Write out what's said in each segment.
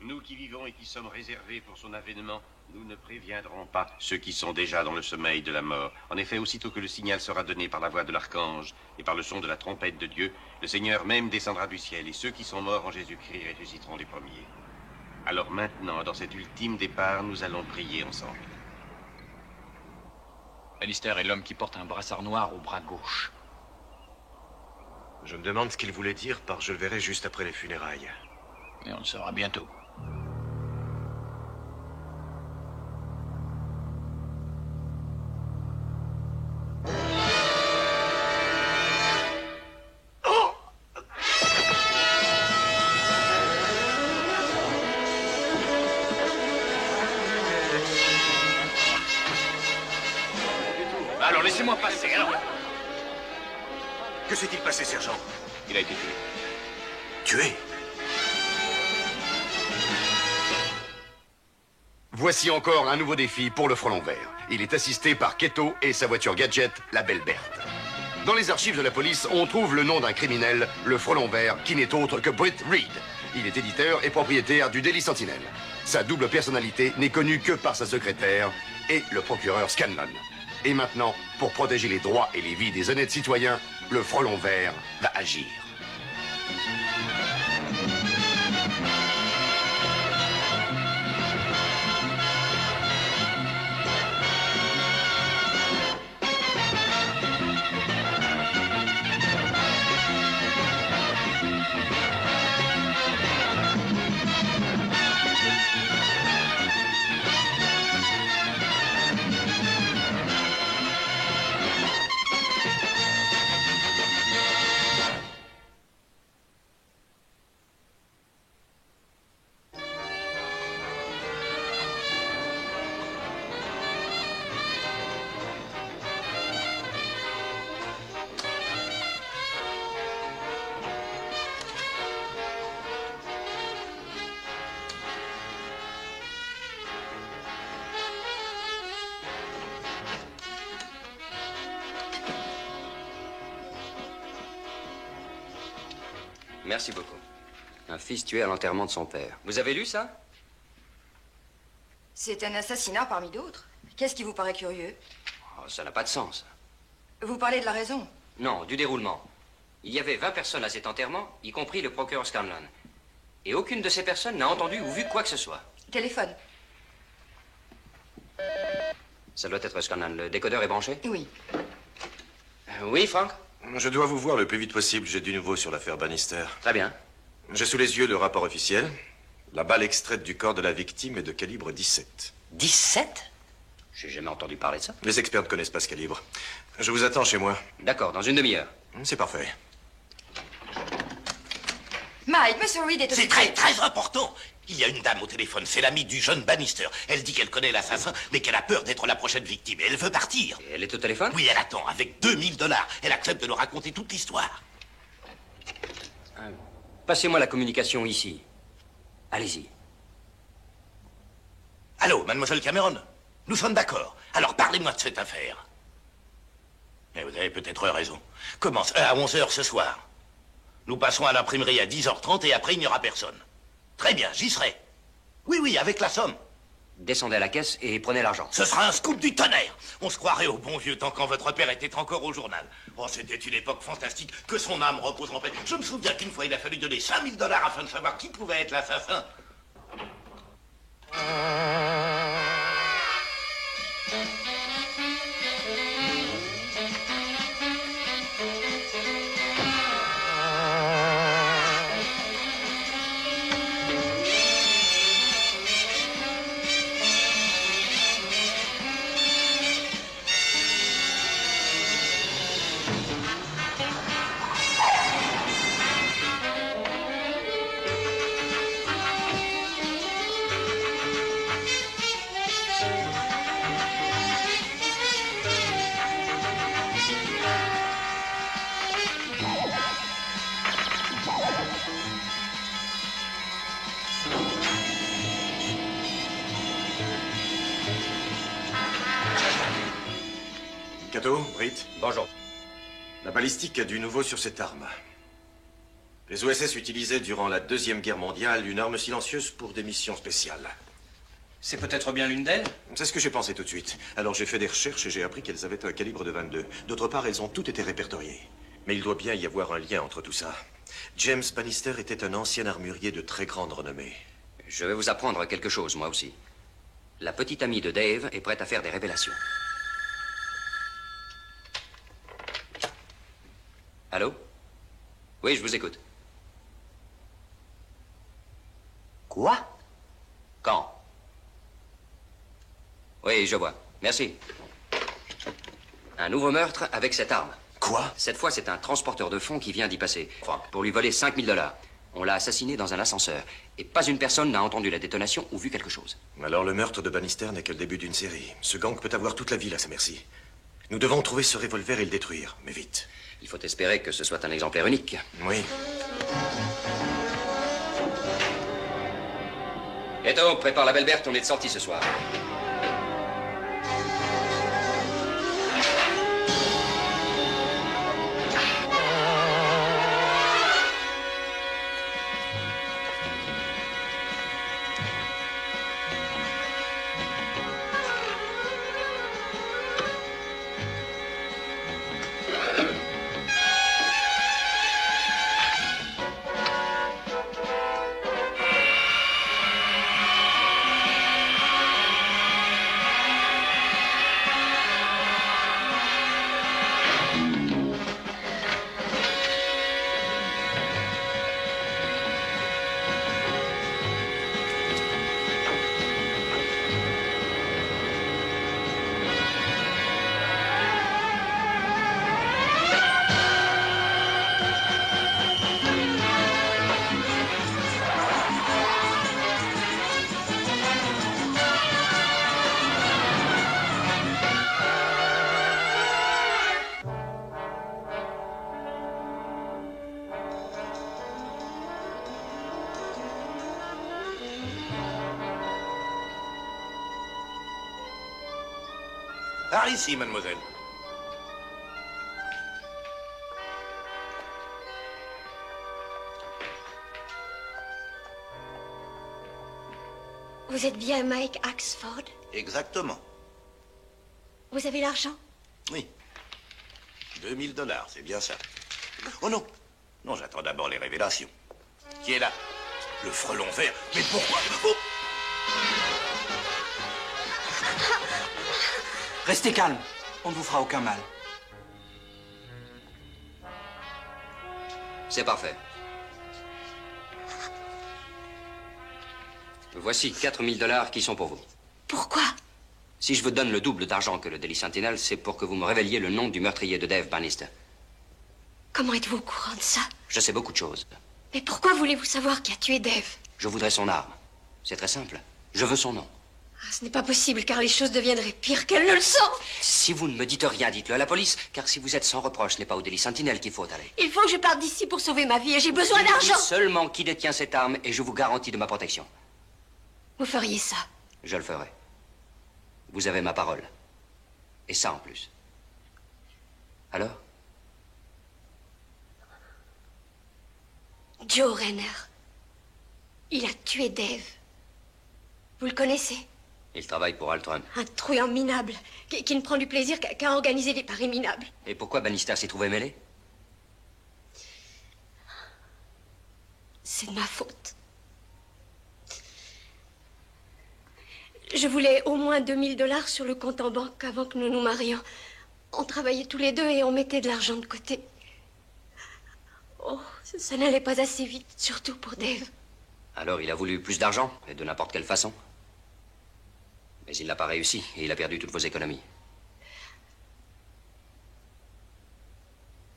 Nous qui vivons et qui sommes réservés pour son avènement, nous ne préviendrons pas ceux qui sont déjà dans le sommeil de la mort. En effet, aussitôt que le signal sera donné par la voix de l'archange et par le son de la trompette de Dieu, le Seigneur même descendra du ciel et ceux qui sont morts en Jésus-Christ ressusciteront les premiers. Alors maintenant, dans cet ultime départ, nous allons prier ensemble. Alistair est l'homme qui porte un brassard noir au bras gauche. Je me demande ce qu'il voulait dire par « je le verrai juste après les funérailles ». Mais on le saura bientôt. Alors laissez-moi passer, alors. Que s'est-il passé, sergent? Il a été tué. Tué? Voici encore un nouveau défi pour le Frelon Vert. Il est assisté par Keto et sa voiture gadget, la Belle Berthe. Dans les archives de la police, on trouve le nom d'un criminel, le Frelon Vert, qui n'est autre que Britt Reed. Il est éditeur et propriétaire du Daily Sentinel. Sa double personnalité n'est connue que par sa secrétaire et le procureur Scanlon. Et maintenant, pour protéger les droits et les vies des honnêtes citoyens, le Frelon Vert va agir. Merci beaucoup. Un fils tué à l'enterrement de son père. Vous avez lu ça? C'est un assassinat parmi d'autres. Qu'est-ce qui vous paraît curieux? Oh, ça n'a pas de sens. Vous parlez de la raison. Non, du déroulement. Il y avait 20 personnes à cet enterrement, y compris le procureur Scanlon. Et aucune de ces personnes n'a entendu ou vu quoi que ce soit. Téléphone. Ça doit être Scanlon. Le décodeur est branché? Oui. Oui, Frank? Je dois vous voir le plus vite possible. J'ai du nouveau sur l'affaire Bannister. Très bien. J'ai sous les yeux le rapport officiel. La balle extraite du corps de la victime est de calibre 17. 17? J'ai jamais entendu parler de ça. Les experts ne connaissent pas ce calibre. Je vous attends chez moi. D'accord, dans une demi-heure. C'est parfait. Mike, Monsieur Reed est... C'est très important. Il y a une dame au téléphone, c'est l'amie du jeune Bannister. Elle dit qu'elle connaît l'assassin, mais qu'elle a peur d'être la prochaine victime. Et elle veut partir. Et elle est au téléphone? Oui, elle attend, avec $2000. Elle accepte de nous raconter toute l'histoire. Passez-moi la communication ici. Allez-y. Allô, mademoiselle Cameron? Nous sommes d'accord. Alors parlez-moi de cette affaire. Mais vous avez peut-être raison. Commence à 11h ce soir. Nous passons à l'imprimerie à 10h30 et après il n'y aura personne. Très bien, j'y serai. Oui, oui, avec la somme. Descendez à la caisse et prenez l'argent. Ce sera un scoop du tonnerre. On se croirait au bon vieux temps quand votre père était encore au journal. Oh, c'était une époque fantastique. Que son âme repose en paix. Je me souviens qu'une fois, il a fallu donner $5000 afin de savoir qui pouvait être l'assassin. Cato, Britt. Bonjour. La balistique a du nouveau sur cette arme. Les OSS utilisaient durant la Deuxième Guerre mondiale une arme silencieuse pour des missions spéciales. C'est peut-être bien l'une d'elles? C'est ce que j'ai pensé tout de suite. Alors j'ai fait des recherches et j'ai appris qu'elles avaient un calibre de 22. D'autre part, elles ont toutes été répertoriées. Mais il doit bien y avoir un lien entre tout ça. James Bannister était un ancien armurier de très grande renommée. Je vais vous apprendre quelque chose, moi aussi. La petite amie de Dave est prête à faire des révélations. Allô? Oui, je vous écoute. Quoi? Quand? Oui, je vois. Merci. Un nouveau meurtre avec cette arme. Quoi? Cette fois, c'est un transporteur de fonds qui vient d'y passer. Pour lui voler 5 000 $. On l'a assassiné dans un ascenseur. Et pas une personne n'a entendu la détonation ou vu quelque chose. Alors le meurtre de Bannister n'est que le début d'une série. Ce gang peut avoir toute la ville à sa merci. Nous devons trouver ce revolver et le détruire, mais vite. Il faut espérer que ce soit un exemplaire unique. Oui. Eto, prépare la belle Berthe, on est de sortie ce soir. Par ici, mademoiselle. Vous êtes bien Mike Axford? Exactement. Vous avez l'argent? Oui. 2 000 $, c'est bien ça. Oh non. Non, j'attends d'abord les révélations. Qui est là? Le frelon vert. Mais pourquoi? Oh! Restez calme. On ne vous fera aucun mal. C'est parfait. Voici 4 000 $ qui sont pour vous. Pourquoi? Si je vous donne le double d'argent que le Daily Sentinel, c'est pour que vous me révéliez le nom du meurtrier de Dave Bannister. Comment êtes-vous au courant de ça? Je sais beaucoup de choses. Mais pourquoi voulez-vous savoir qui a tué Dave? Je voudrais son arme. C'est très simple. Je veux son nom. Ah, ce n'est pas possible, car les choses deviendraient pires qu'elles ne le sont. Si vous ne me dites rien, dites-le à la police, car si vous êtes sans reproche, ce n'est pas au Daily Sentinel qu'il faut aller. Il faut que je parte d'ici pour sauver ma vie et j'ai besoin d'argent. Dites seulement qui détient cette arme et je vous garantis de ma protection. Vous feriez ça? Je le ferai. Vous avez ma parole. Et ça en plus. Alors? Joe Renner. Il a tué Dave. Vous le connaissez? Il travaille pour Altron. Un truand minable, qui ne prend du plaisir qu'à organiser des paris minables. Et pourquoi Bannister s'est trouvé mêlé? C'est de ma faute. Je voulais au moins 2 000 $ sur le compte en banque avant que nous nous marions. On travaillait tous les deux et on mettait de l'argent de côté. Oh, ça n'allait pas assez vite, surtout pour Dave. Alors il a voulu plus d'argent, et de n'importe quelle façon. Mais il n'a pas réussi, et il a perdu toutes vos économies.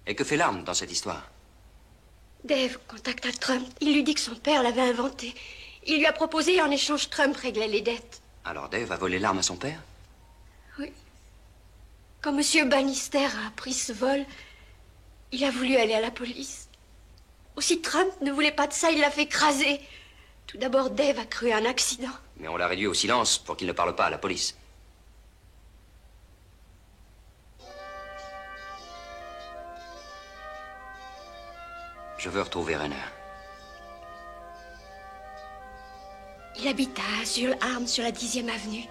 Et que fait l'arme dans cette histoire? Dave contacta Trump. Il lui dit que son père l'avait inventé. Il lui a proposé et en échange, Trump réglait les dettes. Alors Dave a volé l'arme à son père? Oui. Quand M. Bannister a appris ce vol, il a voulu aller à la police. Aussi Trump ne voulait pas de ça, il l'a fait écraser. Tout d'abord, Dave a cru à un accident. Mais on l'a réduit au silence pour qu'il ne parle pas à la police. Je veux retrouver Rainer. Il habite à Azul Arms sur la 10e avenue.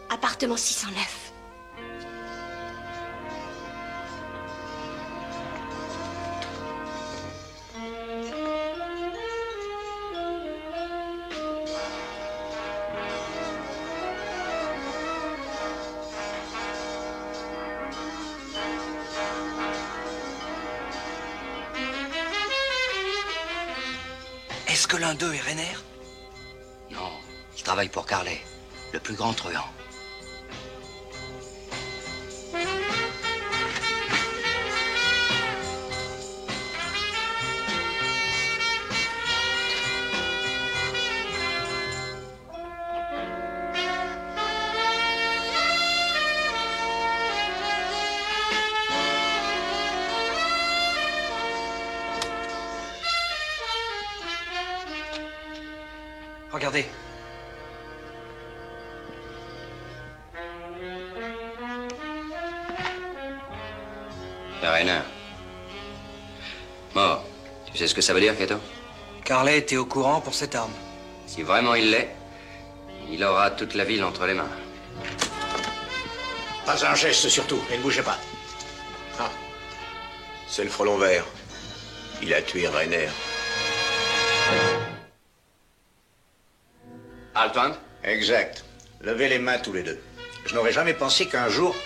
Appartement 609. Est-ce que l'un d'eux est Rainer? Non, il travaille pour Carley, le plus grand truand. Regardez. Rainer. Mort. Tu sais ce que ça veut dire, Cato? Carley était au courant pour cette arme. Si vraiment il l'est, il aura toute la ville entre les mains. Pas un geste surtout, et ne bougez pas. Ah, c'est le frelon vert. Il a tué Rainer. Alton? Exact. Levez les mains tous les deux. Je n'aurais jamais pensé qu'un jour,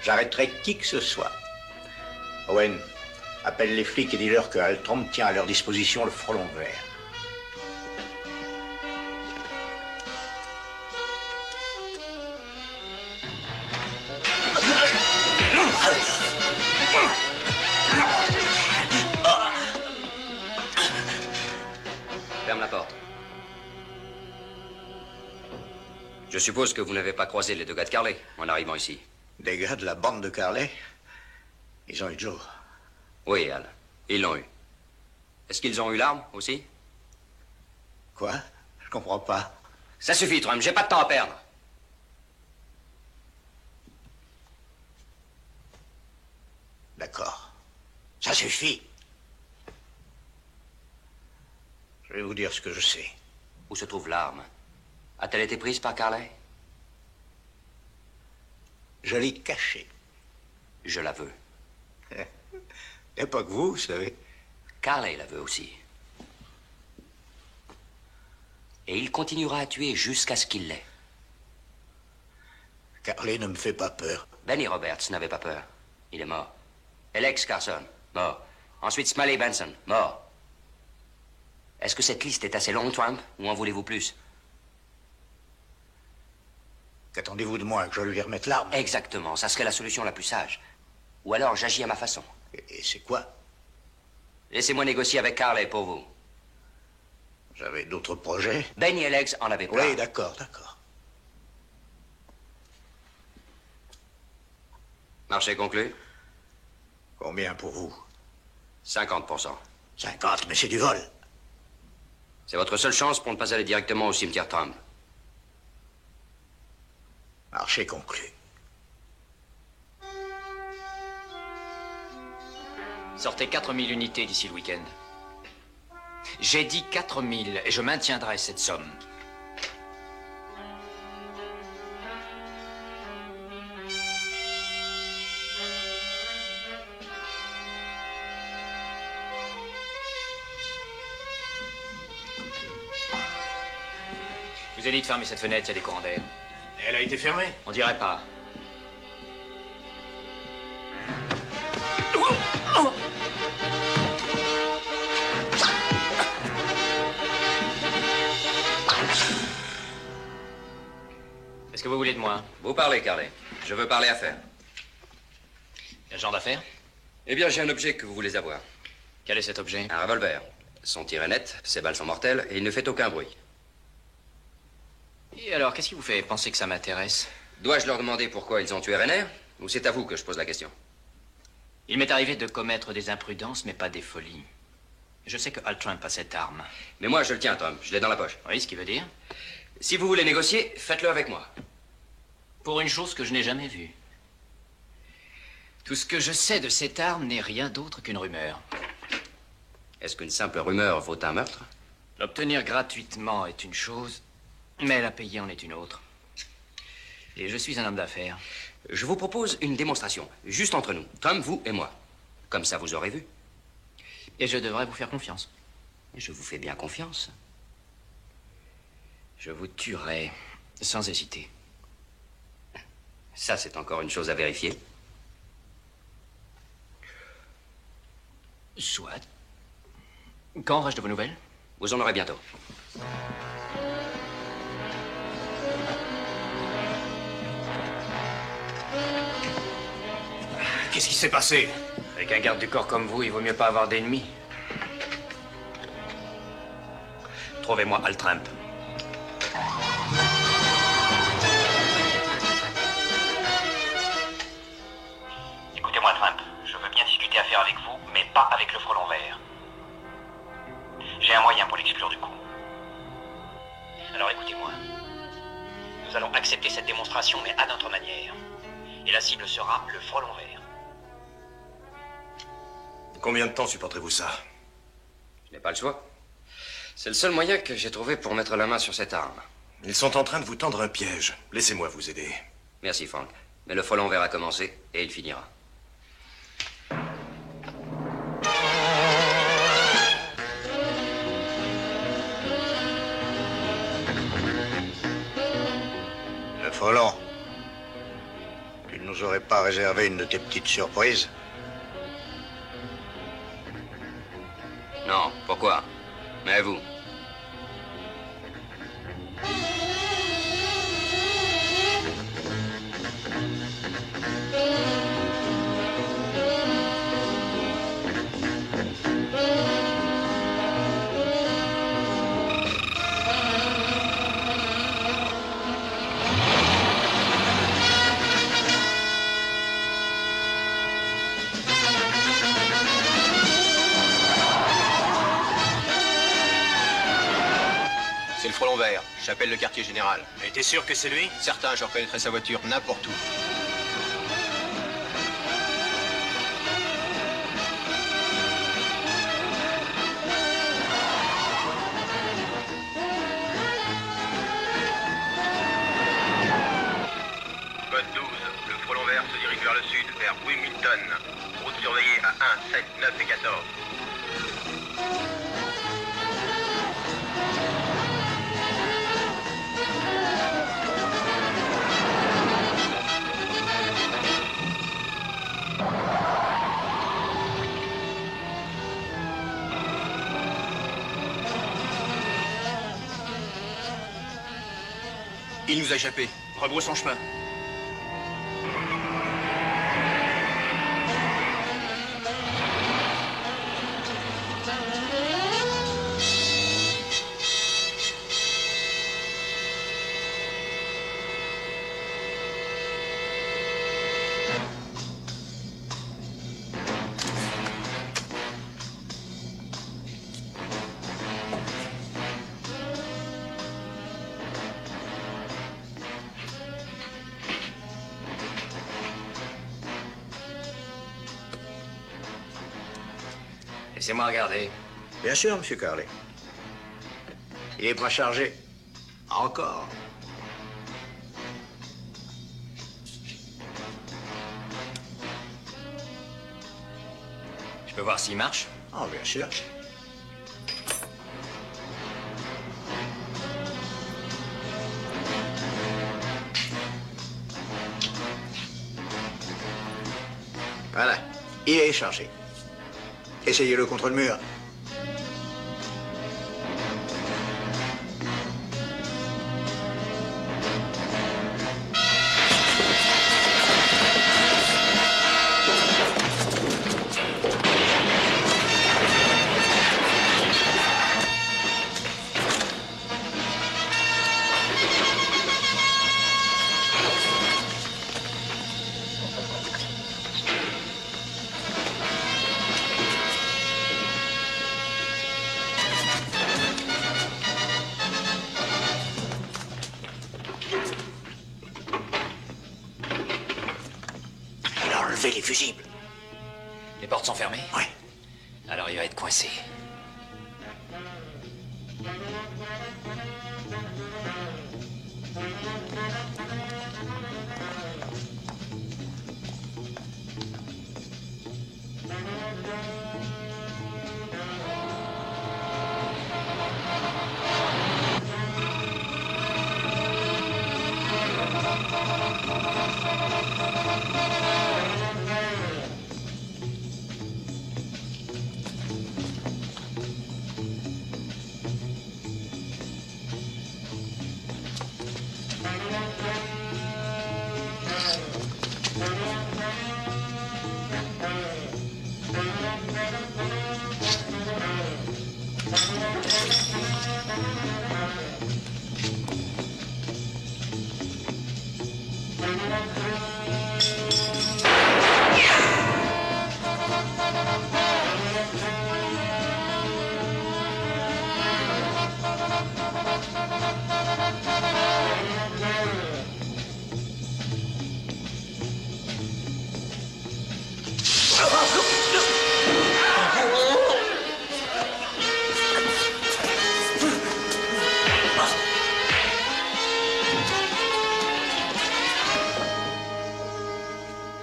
j'arrêterais qui que ce soit. Owen, appelle les flics et dis-leur que Altram tient à leur disposition le frelon vert. Ferme la porte. Je suppose que vous n'avez pas croisé les deux gars de Carley en arrivant ici. Des gars de la bande de Carley? Ils ont eu Joe. Oui, Al. Ils l'ont eu. Est-ce qu'ils ont eu l'arme aussi? Quoi? Je comprends pas. Ça suffit, Trump. J'ai pas de temps à perdre. D'accord. Ça suffit. Je vais vous dire ce que je sais. Où se trouve l'arme? A-t-elle été prise par Carley? Je l'ai cachée. Je la veux. Il n'y a pas que vous savez. Carley la veut aussi. Et il continuera à tuer jusqu'à ce qu'il l'ait. Carley ne me fait pas peur. Benny Roberts n'avait pas peur. Il est mort. Alex Carson, mort. Ensuite Smiley Benson, mort. Est-ce que cette liste est assez longue, Trump, ou en voulez-vous plus? Qu'attendez-vous de moi, que je lui remette l'arme? Exactement, ça serait la solution la plus sage. Ou alors j'agis à ma façon. Et c'est quoi? Laissez-moi négocier avec Carley pour vous. J'avais d'autres projets. Benny et Alex en avaient plein. Oui, d'accord, d'accord. Marché conclu? Combien pour vous? 50%. 50, mais c'est du vol. C'est votre seule chance pour ne pas aller directement au cimetière Trump. Marché conclu. Sortez 4000 unités d'ici le week-end. J'ai dit 4000 et je maintiendrai cette somme. Je vous ai dit de fermer cette fenêtre, il y a des courants d'air. Elle a été fermée? On dirait pas. Qu'est-ce que vous voulez de moi? Vous parlez, Carley. Je veux parler affaires. Quel genre d'affaire? Eh bien, j'ai un objet que vous voulez avoir. Quel est cet objet? Un revolver. Son tir est net, ses balles sont mortelles et il ne fait aucun bruit. Et alors, qu'est-ce qui vous fait penser que ça m'intéresse? Dois-je leur demander pourquoi ils ont tué Rainer? Ou c'est à vous que je pose la question? Il m'est arrivé de commettre des imprudences, mais pas des folies. Je sais que Al Trump a cette arme. Mais moi, je le tiens, Tom. Je l'ai dans la poche. Oui, ce qui veut dire? Si vous voulez négocier, faites-le avec moi. Pour une chose que je n'ai jamais vue. Tout ce que je sais de cette arme n'est rien d'autre qu'une rumeur. Est-ce qu'une simple rumeur vaut un meurtre? L'obtenir gratuitement est une chose, mais la payer en est une autre. Et je suis un homme d'affaires. Je vous propose une démonstration, juste entre nous, Trump, vous et moi. Comme ça, vous aurez vu. Et je devrais vous faire confiance. Je vous fais bien confiance. Je vous tuerai sans hésiter. Ça, c'est encore une chose à vérifier. Soit. Quand aurai-je de vos nouvelles? Vous en aurez bientôt. Qu'est-ce qui s'est passé? Avec un garde du corps comme vous, il vaut mieux pas avoir d'ennemis. Trouvez-moi Al Trump. Écoutez-moi, Trump. Je veux bien discuter affaire avec vous, mais pas avec le frelon vert. J'ai un moyen pour l'exclure du coup. Alors écoutez-moi. Nous allons accepter cette démonstration, mais à notre manière. Et la cible sera le frelon vert. Combien de temps supporterez-vous ça? Je n'ai pas le choix. C'est le seul moyen que j'ai trouvé pour mettre la main sur cette arme. Ils sont en train de vous tendre un piège. Laissez-moi vous aider. Merci, Frank. Mais le frelon vert a commencé et il finira. Le frelon. Tu ne nous aurais pas réservé une de tes petites surprises? Non, pourquoi? Mais vous? C'est le frelon vert. J'appelle le quartier général. Et t'es sûr que c'est lui? Certain, je reconnaîtrai sa voiture n'importe où. Code 12, le frelon vert se dirige vers le sud, vers Wilmington. Route surveillée à 1, 7, 9 et 14. Il nous a échappé. Rebrousse son chemin. Laissez-moi regarder. Bien sûr, Monsieur Carley. Il est pas chargé. Encore. Je peux voir s'il marche? Oh, bien sûr. Voilà. Il est chargé. Essayez-le contre le mur. Il a enlevé les fusibles. Les portes sont fermées? Oui. Alors il va être coincé.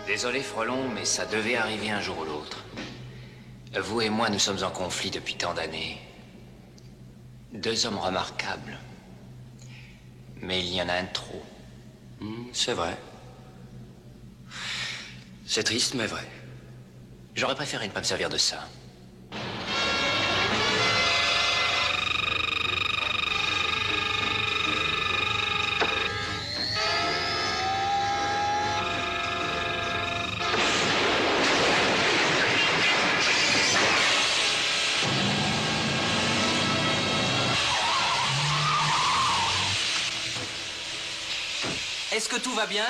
Désolé, Frelon, mais ça devait arriver un jour ou l'autre. Vous et moi, nous sommes en conflit depuis tant d'années. Deux hommes remarquables. Mais il y en a un de trop. C'est vrai. C'est triste, mais vrai. J'aurais préféré ne pas me servir de ça. Est-ce que tout va bien?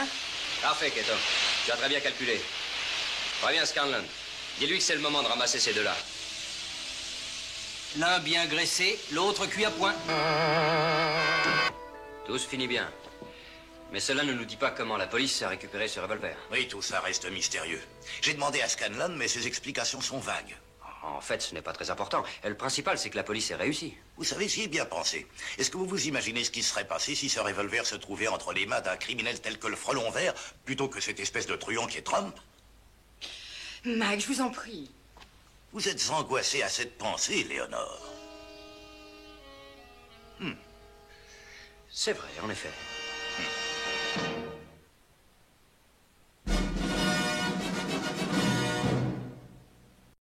Parfait, Keto. Tu as très bien calculé. Reviens, Scanlon. Dis-lui que c'est le moment de ramasser ces deux-là. L'un bien graissé, l'autre cuit à point. Tout se finit bien. Mais cela ne nous dit pas comment la police a récupéré ce revolver. Oui, tout ça reste mystérieux. J'ai demandé à Scanlon, mais ses explications sont vagues. En fait, ce n'est pas très important. Le principal, c'est que la police ait réussi. Vous savez, j'y ai bien pensé. Est-ce que vous vous imaginez ce qui serait passé si ce revolver se trouvait entre les mains d'un criminel tel que le Frelon Vert, plutôt que cette espèce de truand qui est Trump? Mike, je vous en prie. Vous êtes angoissé à cette pensée, Léonore. C'est vrai, en effet.